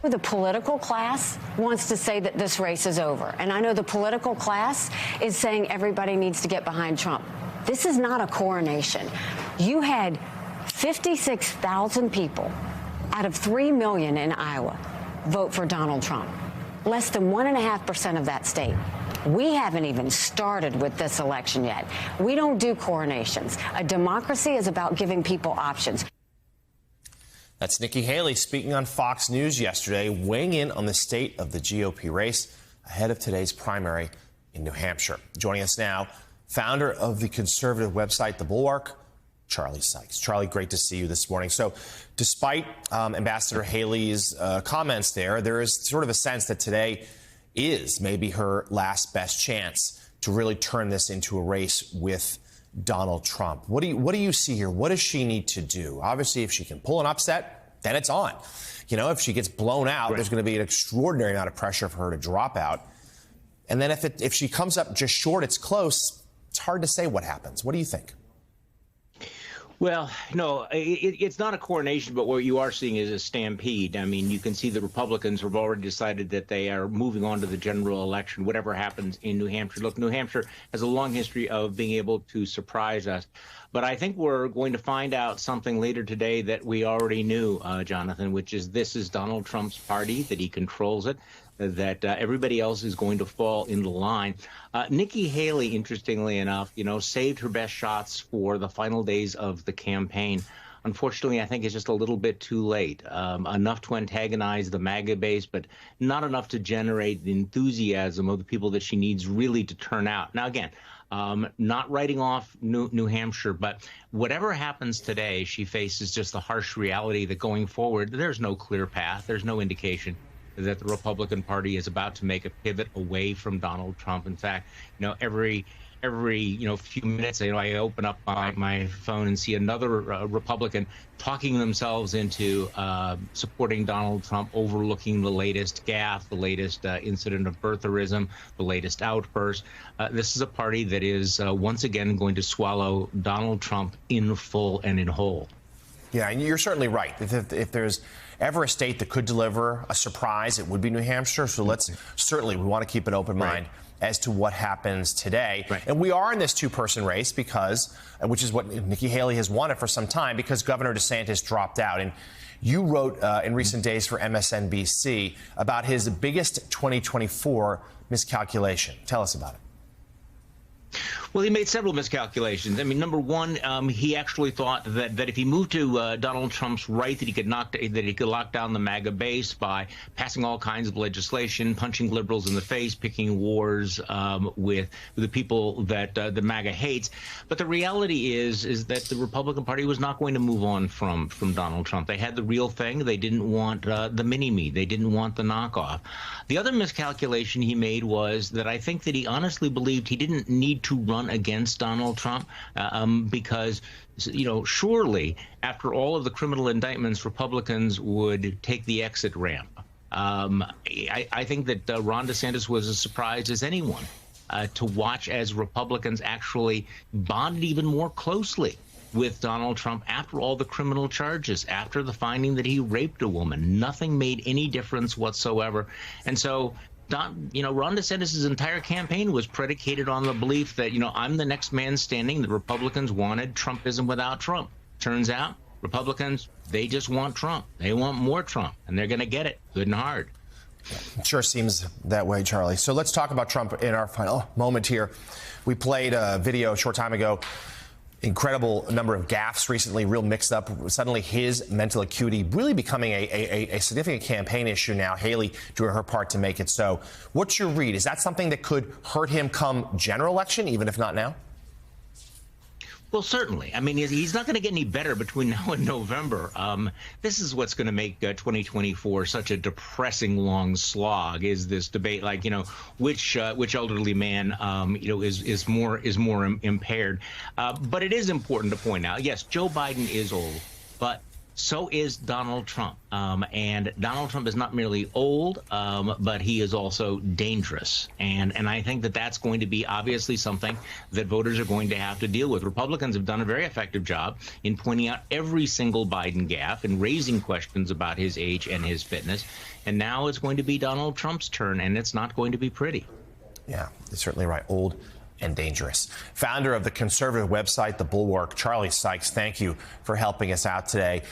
The political class wants to say that this race is over. And I know the political class is saying everybody needs to get behind Trump. This is not a coronation. You had 56,000 people out of 3 million in Iowa vote for Donald Trump. Less than 1.5% of that state. We haven't even started with this election yet. We don't do coronations. A democracy is about giving people options. That's Nikki Haley speaking on Fox News yesterday, weighing in on the state of the GOP race ahead of today's primary in New Hampshire. Joining us now, founder of the conservative website The Bulwark, Charlie Sykes. Charlie, great to see you this morning. So despite Ambassador Haley's comments there is sort of a sense that today is maybe her last best chance to really turn this into a race with Donald Trump. What do you see here? What does she need to do? Obviously, if she can pull an upset, then it's on. You know, if she gets blown out, there's going to be an extraordinary amount of pressure for her to drop out. And then if she comes up just short, it's close. It's hard to say what happens. What do you think? Well, no, it's not a coronation, but what you are seeing is a stampede. I mean, you can see the Republicans have already decided that they are moving on to the general election, whatever happens in New Hampshire. Look, New Hampshire has a long history of being able to surprise us. But I think we're going to find out something later today that we already knew, Jonathan, which is this is Donald Trump's party, that he controls it, that everybody else is going to fall into line. Nikki Haley, interestingly enough, saved her best shots for the final days of the campaign. Unfortunately, I think it's just a little bit too late. Enough to antagonize the MAGA base, but not enough to generate the enthusiasm of the people that she needs really to turn out. Now, again, not writing off New Hampshire, but whatever happens today, she faces just the harsh reality that going forward, there's no clear path. There's no indication that the Republican Party is about to make a pivot away from Donald Trump. In fact, every few minutes, I open up my phone and see another Republican talking themselves into supporting Donald Trump, overlooking the latest gaffe, the latest incident of birtherism, the latest outburst. This is a party that is once again going to swallow Donald Trump in full and in whole. Yeah, and you're certainly right. If there's ever a state that could deliver a surprise, it would be New Hampshire. So we want to keep an open mind as to what happens today. Right. And we are in this two-person race which is what Nikki Haley has wanted for some time, because Governor DeSantis dropped out. And you wrote in recent days for MSNBC about his biggest 2024 miscalculation. Tell us about it. Well, he made several miscalculations. I mean, number one, he actually thought that if he moved to Donald Trump's right, that he could lock down the MAGA base by passing all kinds of legislation, punching liberals in the face, picking wars with the people that the MAGA hates. But the reality is that the Republican Party was not going to move on from Donald Trump. They had the real thing. They didn't want the mini-me. They didn't want the knockoff. The other miscalculation he made was that I think that he honestly believed he didn't need to run against Donald Trump because, surely after all of the criminal indictments, Republicans would take the exit ramp. I think that Ron DeSantis was as surprised as anyone to watch as Republicans actually bonded even more closely with Donald Trump after all the criminal charges, after the finding that he raped a woman. Nothing made any difference whatsoever. And so Ron DeSantis' entire campaign was predicated on the belief that, I'm the next man standing. The Republicans wanted Trumpism without Trump. Turns out Republicans, they just want Trump. They want more Trump, and they're going to get it good and hard. It sure seems that way, Charlie. So let's talk about Trump in our final moment here. We played a video a short time ago. Incredible number of gaffes recently, real mixed up. Suddenly his mental acuity really becoming a significant campaign issue now. Haley doing her part to make it so. What's your read? Is that something that could hurt him come general election, even if not now? Well, certainly. I mean, he's not going to get any better between now and November. This is what's going to make 2024 such a depressing long slog. Is this debate, like, which elderly man, is more impaired? But it is important to point out, yes, Joe Biden is old, but So is Donald Trump. And Donald Trump is not merely old, but he is also dangerous. And I think that that's going to be obviously something that voters are going to have to deal with. Republicans have done a very effective job in pointing out every single Biden gaffe and raising questions about his age and his fitness. And now it's going to be Donald Trump's turn, and it's not going to be pretty. Yeah, you're certainly right. Old and dangerous. Founder of the conservative website, The Bulwark, Charlie Sykes, thank you for helping us out today.